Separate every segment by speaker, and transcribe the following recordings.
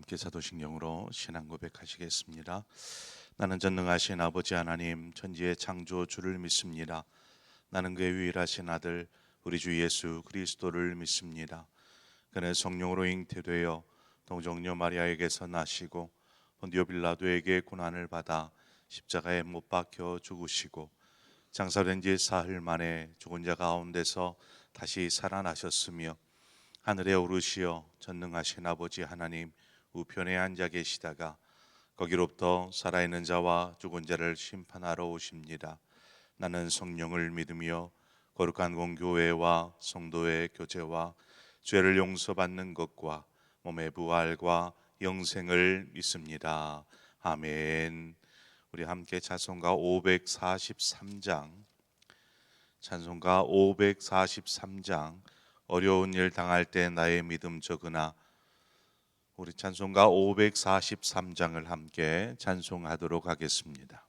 Speaker 1: 함께 사도신경으로 신앙 고백하시겠습니다. 나는 전능하신 아버지 하나님 천지의 창조 주를 믿습니다. 나는 그의 유일하신 아들 우리 주 예수 그리스도를 믿습니다. 그는 성령으로 잉태되어 동정녀 마리아에게서 나시고 본디오 빌라도에게 고난을 받아 십자가에 못 박혀 죽으시고 장사된 지 사흘 만에 죽은 자 가운데서 다시 살아나셨으며 하늘에 오르시어 전능하신 아버지 하나님 우편에 앉아 계시다가 거기로부터 살아있는 자와 죽은 자를 심판하러 오십니다. 나는 성령을 믿으며 거룩한 공교회와 성도의 교제와 죄를 용서받는 것과 몸의 부활과 영생을 믿습니다. 아멘. 우리 함께 찬송가 543장 어려운 일 당할 때 나의 믿음 적으나, 우리 찬송가 543장을 함께 찬송하도록 하겠습니다.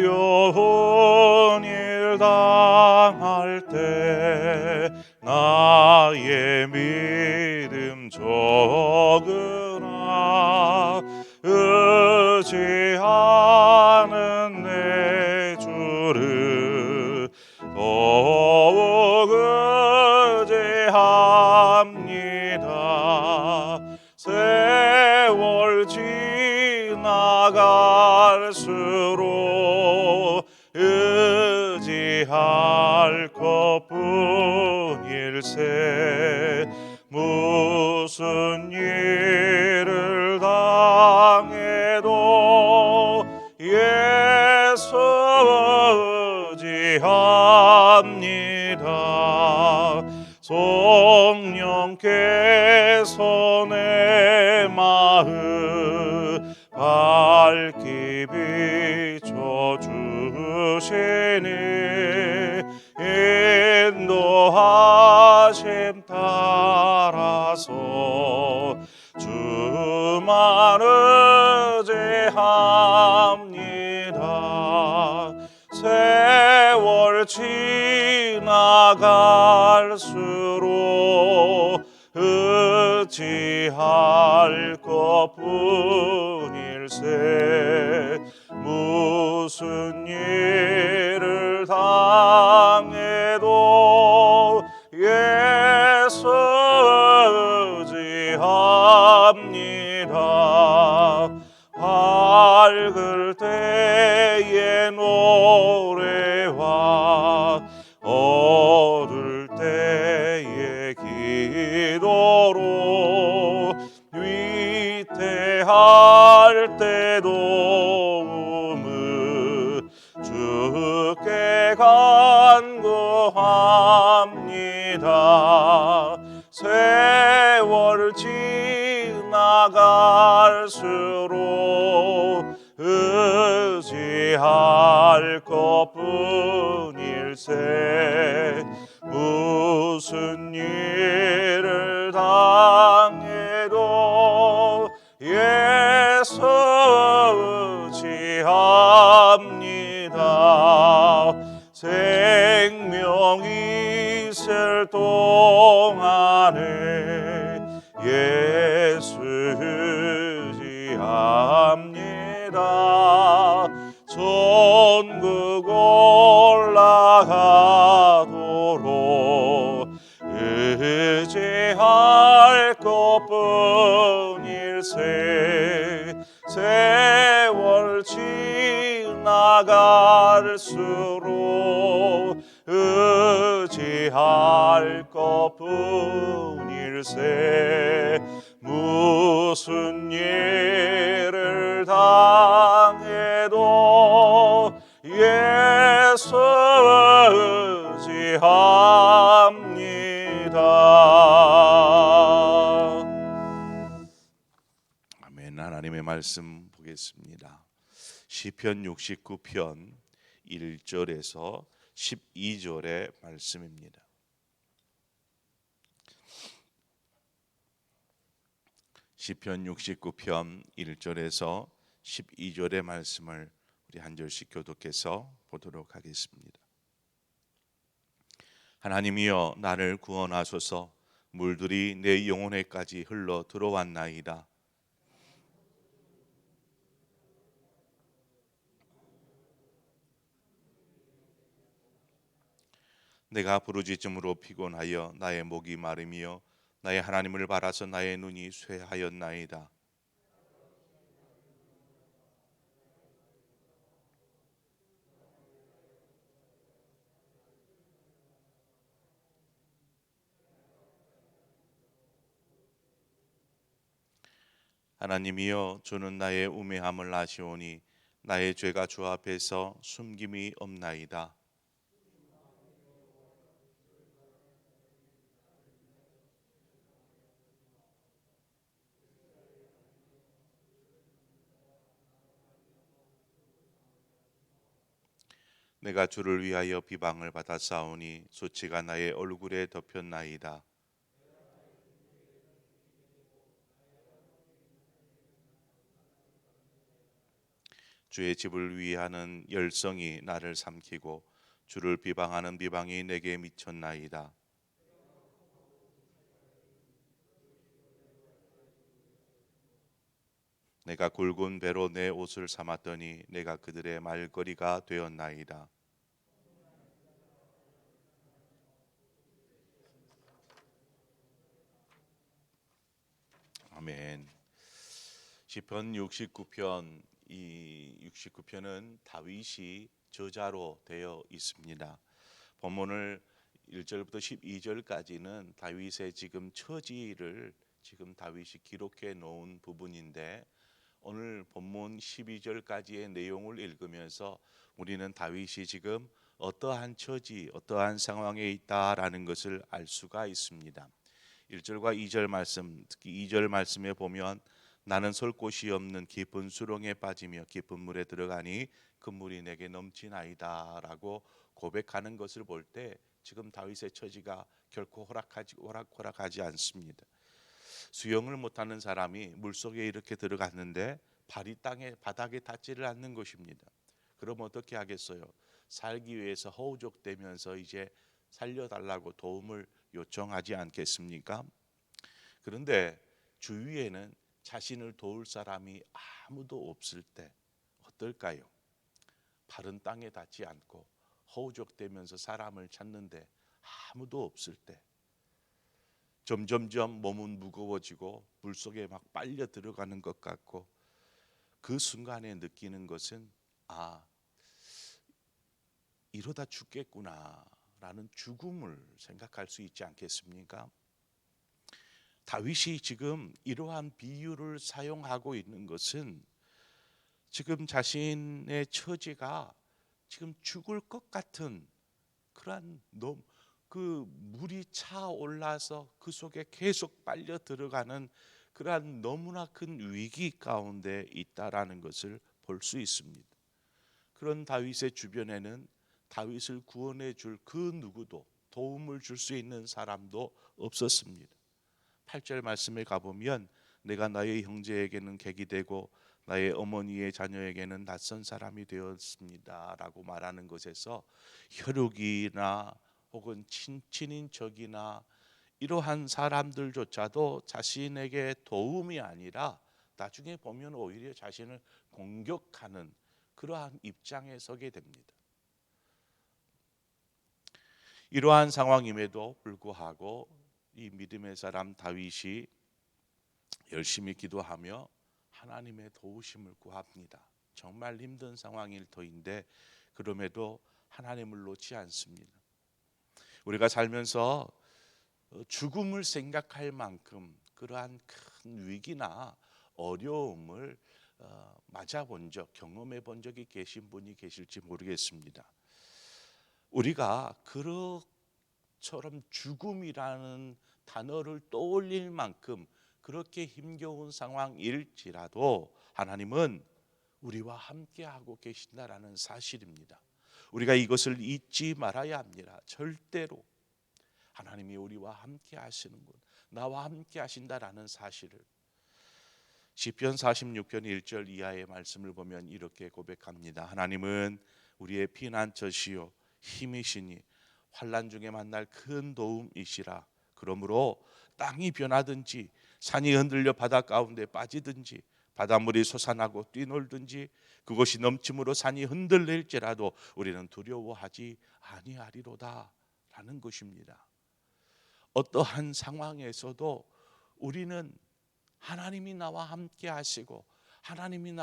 Speaker 1: 어려운 일 당할 때 나의 믿음 적으나 의지하는 내 주를 더욱 의지합니다. 세월 지나갈수록 의지할 것뿐일세. 무슨 일을 당해도 예수 의지합니다. 성령께서 내 마음 밝히 비춰주시니 인도하심 따라서 주만 의지합니다. 세월 지나갈수록 의지할 것뿐일세. 무슨 일을 당해도 예수 의지합니다. 밝을 때의 노래와 어두울 때의 기도로 위태할 때 도움을 주께 간구합니다. 세월 지나갈수록 의지할 것뿐일세. 무슨 일을 당해도 예수 의지합니다. 생명 있을 동안에 예수 의지합니다. 천국 올라가도록 의지할 것뿐일세. 세월 지나갈수록 의지할 것뿐일세. 무슨 일을 당해도 예수 의지합니다. 아멘. 하나님의 말씀 보겠습니다. 시편 69편 1절에서 12절의 말씀입니다. 시편 69편 1절에서 12절의 말씀을 우리 한 절씩 교독해서 보도록 하겠습니다. 하나님이여 나를 구원하소서. 물들이 내 영혼에까지 흘러 들어왔나이다. 내가 부르짖음으로 피곤하여 나의 목이 마름이여 나의 하나님을 바라서 나의 눈이 쇠하였나이다. 하나님이여 주는 나의 우매함을 아시오니 나의 죄가 주 앞에서 숨김이 없나이다. 내가 주를 위하여 비방을 받아 싸우니 수치가 나의 얼굴에 덮였나이다. 주의 집을 위하는 열성이 나를 삼키고 주를 비방하는 비방이 내게 미쳤나이다. 내가 굵은 배로 내 옷을 삼았더니 내가 그들의 말거리가 되었나이다. 아멘. 시편 69편, 이 69편은 다윗이 저자로 되어 있습니다. 본문을 1절부터 12절까지는 다윗의 지금 처지를 지금 다윗이 기록해 놓은 부분인데, 오늘 본문 12절까지의 내용을 읽으면서 우리는 다윗이 지금 어떠한 처지, 어떠한 상황에 있다라는 것을 알 수가 있습니다. 1절과 2절 말씀, 특히 2절 말씀에 보면 나는 설 곳이 없는 깊은 수렁에 빠지며 깊은 물에 들어가니 그 물이 내게 넘치나이다라고 고백하는 것을 볼 때 지금 다윗의 처지가 결코 호락호락하지 않습니다. 수영을 못하는 사람이 물속에 이렇게 들어갔는데 발이 바닥에 닿지를 않는 것입니다. 그럼 어떻게 하겠어요? 살기 위해서 허우적대면서 이제 살려달라고 도움을 요청하지 않겠습니까? 그런데 주위에는 자신을 도울 사람이 아무도 없을 때 어떨까요? 발은 땅에 닿지 않고 허우적대면서 사람을 찾는데 아무도 없을 때 점점점 몸은 무거워지고 물속에 막 빨려 들어가는 것 같고, 그 순간에 느끼는 것은 이러다 죽겠구나 라는 죽음을 생각할 수 있지 않겠습니까? 다윗이 지금 이러한 비유를 사용하고 있는 것은 지금 자신의 처지가 지금 죽을 것 같은 그러한 그 물이 차올라서 그 속에 계속 빨려 들어가는 그러한 너무나 큰 위기 가운데 있다라는 것을 볼 수 있습니다. 그런 다윗의 주변에는 다윗을 구원해 줄 그 누구도, 도움을 줄 수 있는 사람도 없었습니다. 8절 말씀에 가보면 내가 나의 형제에게는 객이 되고 나의 어머니의 자녀에게는 낯선 사람이 되었습니다 라고 말하는 것에서 혈육이나 혹은 친인척이나 이러한 사람들조차도 자신에게 도움이 아니라 나중에 보면 오히려 자신을 공격하는 그러한 입장에 서게 됩니다. 이러한 상황임에도 불구하고 이 믿음의 사람 다윗이 열심히 기도하며 하나님의 도우심을 구합니다. 정말 힘든 상황일 터인데 그럼에도 하나님을 놓지 않습니다. 우리가 살면서 죽음을 생각할 만큼 그러한 큰 위기나 어려움을 맞아본 적, 경험해 본 적이 계신 분이 계실지 모르겠습니다. 우리가 그처럼 죽음이라는 단어를 떠올릴 만큼 그렇게 힘겨운 상황일지라도 하나님은 우리와 함께하고 계신다라는 사실입니다. 우리가 이것을 잊지 말아야 합니다. 절대로 하나님이 우리와 함께 하시는군, 나와 함께 하신다라는 사실을. 시편 46편 1절 이하의 말씀을 보면 이렇게 고백합니다. 하나님은 우리의 피난처시요 힘이시니 환난 중에 만날 큰 도움이시라. 그러므로 땅이 변하든지 산이 흔들려 바다 가운데 빠지든지 바닷물이 솟아나고 뛰놀든지 그것이 넘침으로 산이 흔들릴지라도 우리는 두려워하지 아니하리로다 라는 것입니다. 어떠한 상황에서도 우리는 하나님이 나와 함께 하시고 하나님이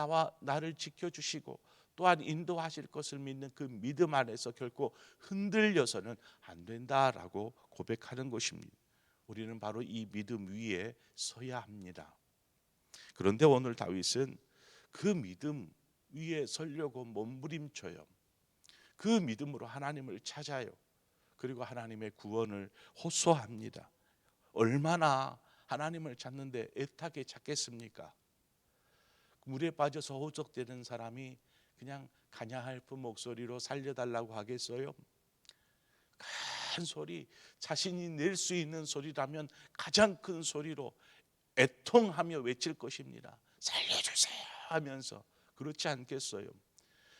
Speaker 1: 나를 지켜주시고 또한 인도하실 것을 믿는 그 믿음 안에서 결코 흔들려서는 안 된다라고 고백하는 것입니다. 우리는 바로 이 믿음 위에 서야 합니다. 그런데 오늘 다윗은 그 믿음 위에 서려고 몸부림쳐요. 그 믿음으로 하나님을 찾아요. 그리고 하나님의 구원을 호소합니다. 얼마나 하나님을 찾는데 애타게 찾겠습니까? 물에 빠져서 호적되는 사람이 그냥 가냐할픈 목소리로 살려달라고 하겠어요? 큰 소리, 자신이 낼 수 있는 소리라면 가장 큰 소리로 애통하며 외칠 것입니다. 살려주세요 하면서. 그렇지 않겠어요?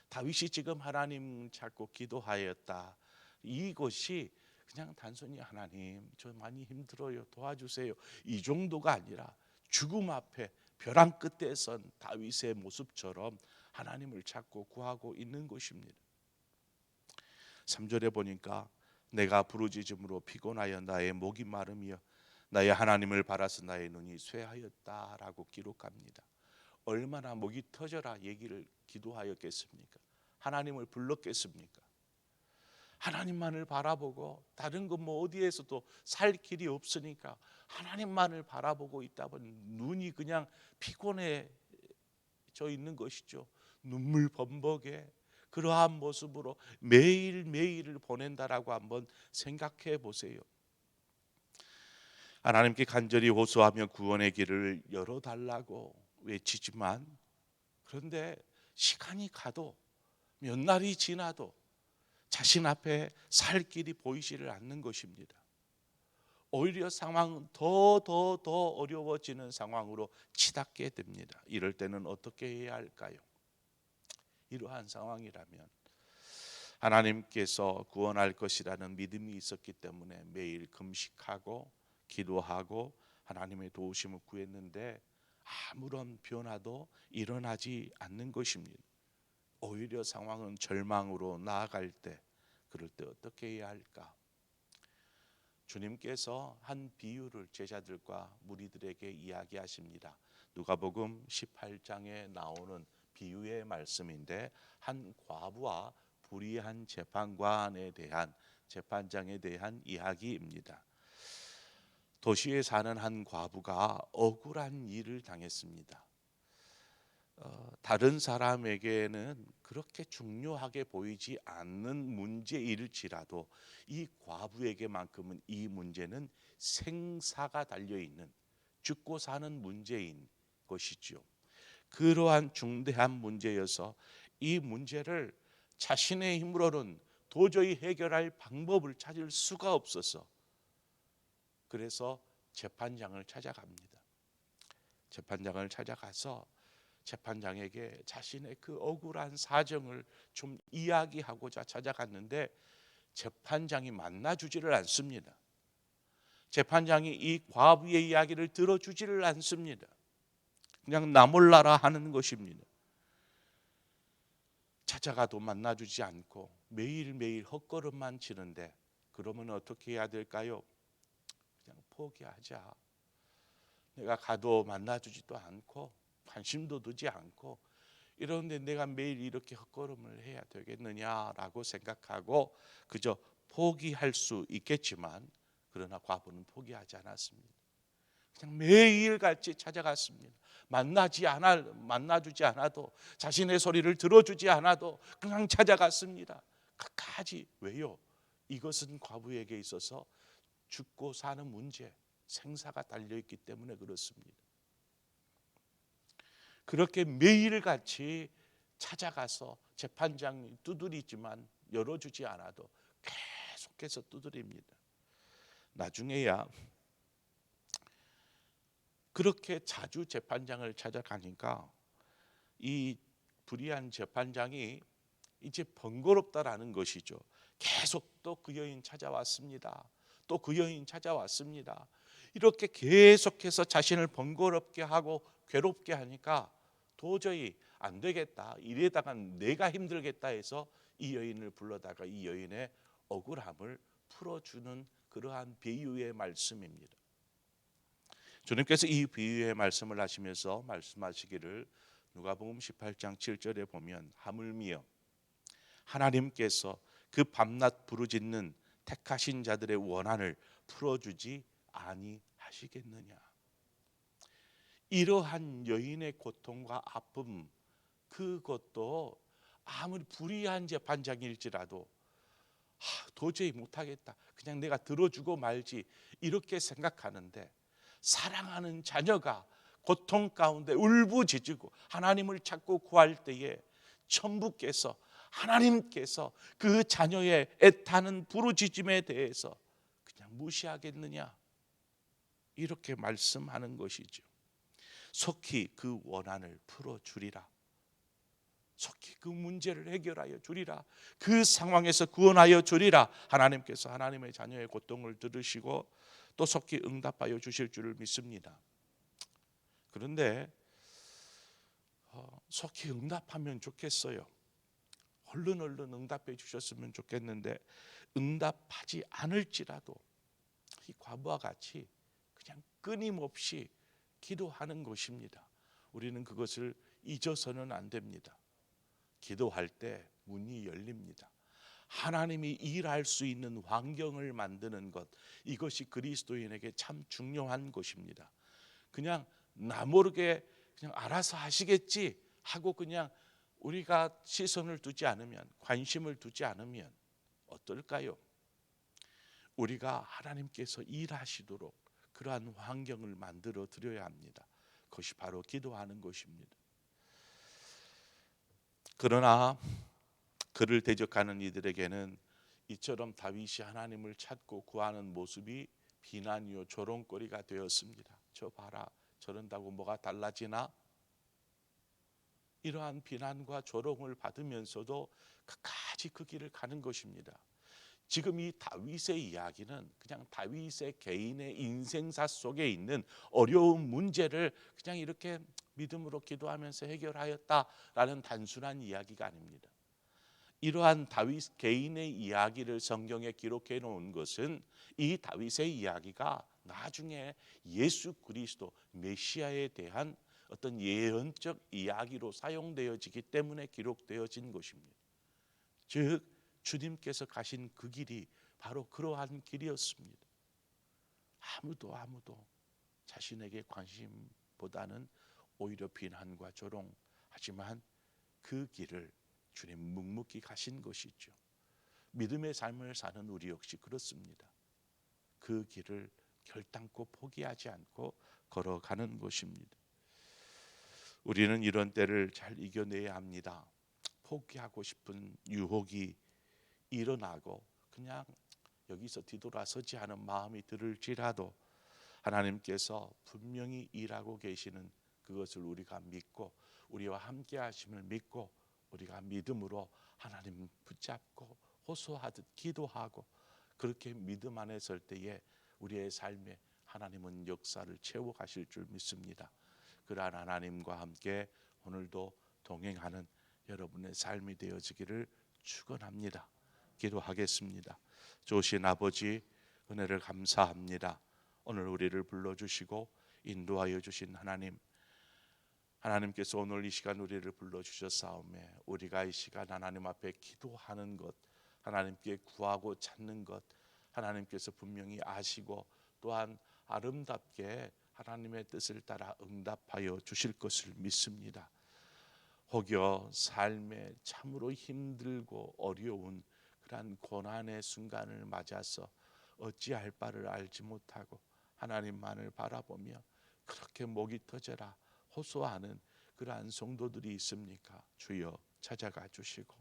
Speaker 1: 다윗이 지금 하나님 찾고 기도하였다. 이것이 그냥 단순히 하나님 저 많이 힘들어요 도와주세요 이 정도가 아니라 죽음 앞에 벼랑 끝에 선 다윗의 모습처럼 하나님을 찾고 구하고 있는 것입니다. 3절에 보니까 내가 부르짖음으로 피곤하여 나의 목이 마름이여 나의 하나님을 바라서 나의 눈이 쇠하였다라고 기록합니다. 얼마나 목이 터져라 얘기를 기도하였겠습니까? 하나님을 불렀겠습니까? 하나님만을 바라보고 다른 것 뭐 어디에서도 살 길이 없으니까 하나님만을 바라보고 있다 보니 눈이 그냥 피곤해져 있는 것이죠. 눈물 범벅에 그러한 모습으로 매일매일을 보낸다라고 한번 생각해 보세요. 하나님께 간절히 호소하며 구원의 길을 열어달라고 외치지만 그런데 시간이 가도 몇 날이 지나도 자신 앞에 살 길이 보이지를 않는 것입니다. 오히려 상황은 더 어려워지는 상황으로 치닫게 됩니다. 이럴 때는 어떻게 해야 할까요? 이러한 상황이라면 하나님께서 구원할 것이라는 믿음이 있었기 때문에 매일 금식하고 기도하고 하나님의 도우심을 구했는데 아무런 변화도 일어나지 않는 것입니다. 오히려 상황은 절망으로 나아갈 때 그럴 때 어떻게 해야 할까? 주님께서 한 비유를 제자들과 무리들에게 이야기하십니다. 누가복음 18장에 나오는 비유의 말씀인데 한 과부와 불의한 재판관에 대한 재판장에 대한 이야기입니다. 도시에 사는 한 과부가 억울한 일을 당했습니다. 다른 사람에게는 그렇게 중요하게 보이지 않는 문제일지라도 이 과부에게만큼은 이 문제는 생사가 달려있는 죽고 사는 문제인 것이죠. 그러한 중대한 문제여서 이 문제를 자신의 힘으로는 도저히 해결할 방법을 찾을 수가 없어서 그래서 재판장을 찾아갑니다. 재판장을 찾아가서 재판장에게 자신의 그 억울한 사정을 좀 이야기하고자 찾아갔는데 재판장이 만나주지를 않습니다. 재판장이 이 과부의 이야기를 들어주지를 않습니다. 그냥 나 몰라라 하는 것입니다. 찾아가도 만나주지 않고 매일매일 헛걸음만 치는데 그러면 어떻게 해야 될까요? 그냥 포기하자. 내가 가도 만나주지도 않고 관심도 두지 않고 이런데 내가 매일 이렇게 헛걸음을 해야 되겠느냐라고 생각하고 그저 포기할 수 있겠지만 그러나 과부는 포기하지 않았습니다. 그냥 매일같이 찾아갔습니다. 만나주지 않아도 자신의 소리를 들어주지 않아도 그냥 찾아갔습니다. 끝까지. 왜요? 이것은 과부에게 있어서 죽고 사는 문제, 생사가 달려있기 때문에 그렇습니다. 그렇게 매일같이 찾아가서 재판장이 두드리지만 열어주지 않아도 계속해서 두드립니다. 나중에야 그렇게 자주 재판장을 찾아가니까 이 불의한 재판장이 이제 번거롭다라는 것이죠. 계속 또 그 여인 찾아왔습니다. 또 그 여인 찾아왔습니다. 이렇게 계속해서 자신을 번거롭게 하고 괴롭게 하니까 도저히 안 되겠다. 이래다가 내가 힘들겠다 해서 이 여인을 불러다가 이 여인의 억울함을 풀어주는 그러한 비유의 말씀입니다. 주님께서 이 비유의 말씀을 하시면서 말씀하시기를 누가복음 18장 7절에 보면 하물며 하나님께서 그 밤낮 부르짖는 택하신 자들의 원한을 풀어주지 아니하시겠느냐. 이러한 여인의 고통과 아픔, 그것도 아무리 불의한 재판장일지라도 도저히 못하겠다, 그냥 내가 들어주고 말지 이렇게 생각하는데, 사랑하는 자녀가 고통 가운데 울부짖고 하나님을 찾고 구할 때에 천부께서, 하나님께서 그 자녀의 애타는 부르짖음에 대해서 그냥 무시하겠느냐, 이렇게 말씀하는 것이죠. 속히 그 원한을 풀어주리라. 속히 그 문제를 해결하여 주리라. 그 상황에서 구원하여 주리라. 하나님께서 하나님의 자녀의 고통을 들으시고 또 속히 응답하여 주실 줄을 믿습니다. 그런데 속히 응답하면 좋겠어요. 얼른 응답해 주셨으면 좋겠는데, 응답하지 않을지라도 이 과부와 같이 그냥 끊임없이 기도하는 것입니다. 우리는 그것을 잊어서는 안 됩니다. 기도할 때 문이 열립니다. 하나님이 일할 수 있는 환경을 만드는 것, 이것이 그리스도인에게 참 중요한 것입니다. 그냥 나 모르게 그냥 알아서 하시겠지 하고 그냥 우리가 시선을 두지 않으면, 관심을 두지 않으면 어떨까요? 우리가 하나님께서 일하시도록 그러한 환경을 만들어 드려야 합니다. 그것이 바로 기도하는 것입니다. 그러나 그를 대적하는 이들에게는 이처럼 다윗이 하나님을 찾고 구하는 모습이 비난이요 조롱거리가 되었습니다. 저 봐라, 저런다고 뭐가 달라지나? 이러한 비난과 조롱을 받으면서도 끝까지 그 길을 가는 것입니다. 지금 이 다윗의 이야기는 그냥 다윗의 개인의 인생사 속에 있는 어려운 문제를 그냥 이렇게 믿음으로 기도하면서 해결하였다라는 단순한 이야기가 아닙니다. 이러한 다윗 개인의 이야기를 성경에 기록해 놓은 것은 이 다윗의 이야기가 나중에 예수 그리스도 메시아에 대한 어떤 예언적 이야기로 사용되어지기 때문에 기록되어진 것입니다. 즉 주님께서 가신 그 길이 바로 그러한 길이었습니다. 아무도 자신에게 관심보다는 오히려 비난과 조롱, 하지만 그 길을 주님 묵묵히 가신 것이죠. 믿음의 삶을 사는 우리 역시 그렇습니다. 그 길을 결단코 포기하지 않고 걸어가는 것입니다. 우리는 이런 때를 잘 이겨내야 합니다. 포기하고 싶은 유혹이 일어나고 그냥 여기서 뒤돌아서지 않은 마음이 들을지라도 하나님께서 분명히 일하고 계시는 그것을 우리가 믿고 우리와 함께 하심을 믿고 우리가 믿음으로 하나님 붙잡고 호소하듯 기도하고 그렇게 믿음 안에 설 때에 우리의 삶에 하나님은 역사를 채워 가실 줄 믿습니다. 그러한 하나님과 함께 오늘도 동행하는 여러분의 삶이 되어지기를 축원합니다. 기도하겠습니다. 좋으신 아버지, 은혜를 감사합니다. 오늘 우리를 불러주시고 인도하여 주신 하나님께서 오늘 이 시간 우리를 불러주셨사오매 우리가 이 시간 하나님 앞에 기도하는 것, 하나님께 구하고 찾는 것, 하나님께서 분명히 아시고 또한 아름답게 하나님의 뜻을 따라 응답하여 주실 것을 믿습니다. 혹여 삶에 참으로 힘들고 어려운 그러한 고난의 순간을 맞아서 어찌할 바를 알지 못하고 하나님만을 바라보며 그렇게 목이 터져라 호소하는 그러한 성도들이 있습니까? 주여 찾아가 주시고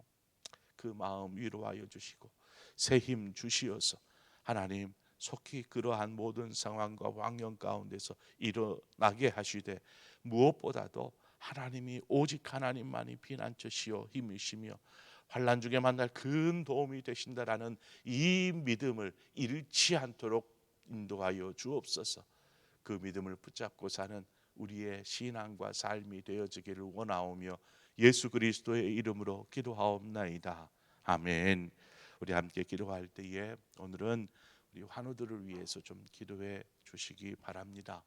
Speaker 1: 그 마음 위로하여 주시고 새 힘 주시어서 하나님 속히 그러한 모든 상황과 환경 가운데서 일어나게 하시되, 무엇보다도 하나님이 오직 하나님만이 피난처시요 힘이시며 환난 중에 만날 큰 도움이 되신다라는 이 믿음을 잃지 않도록 인도하여 주옵소서. 그 믿음을 붙잡고 사는 우리의 신앙과 삶이 되어지기를 원하오며 예수 그리스도의 이름으로 기도하옵나이다. 아멘. 우리 함께 기도할 때에 오늘은 우리 환우들을 위해서 좀 기도해 주시기 바랍니다.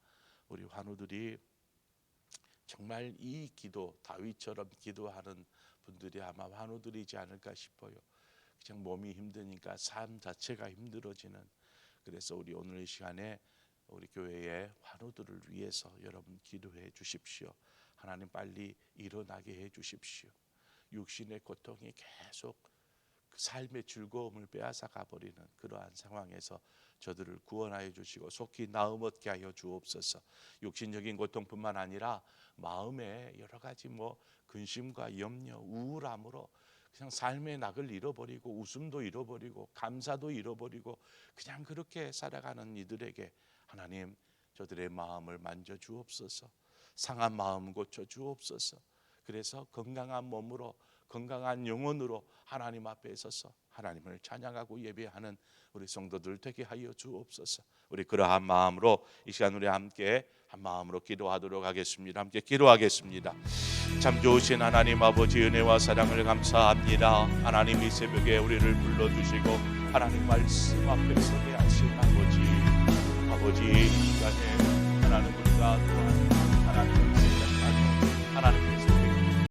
Speaker 1: 우리 환우들이 정말 이 기도, 다윗처럼 기도하는 분들이 아마 환우들이지 않을까 싶어요. 그냥 몸이 힘드니까 삶 자체가 힘들어지는. 그래서 우리 오늘 이 시간에 우리 교회의 환우들을 위해서 여러분 기도해 주십시오. 하나님 빨리 일어나게 해 주십시오. 육신의 고통이 계속 그 삶의 즐거움을 빼앗아 가버리는 그러한 상황에서 저들을 구원하여 주시고 속히 나음 얻게 하여 주옵소서. 육신적인 고통뿐만 아니라 마음에 여러 가지 근심과 염려, 우울함으로 그냥 삶의 낙을 잃어버리고 웃음도 잃어버리고 감사도 잃어버리고 그냥 그렇게 살아가는 이들에게 하나님 저들의 마음을 만져 주옵소서. 상한 마음 고쳐 주옵소서. 그래서 건강한 몸으로 건강한 영혼으로 하나님 앞에 서서 하나님을 찬양하고 예배하는 우리 성도들 되게 하여 주옵소서. 우리 그러한 마음으로 이 시간 우리 함께 한 마음으로 기도하도록 하겠습니다. 함께 기도하겠습니다. 참 좋으신 하나님 아버지, 은혜와 사랑을 감사합니다. 하나님 이 새벽에 우리를 불러주시고 하나님 말씀 앞에 서게 하신 아버지, 이 시간에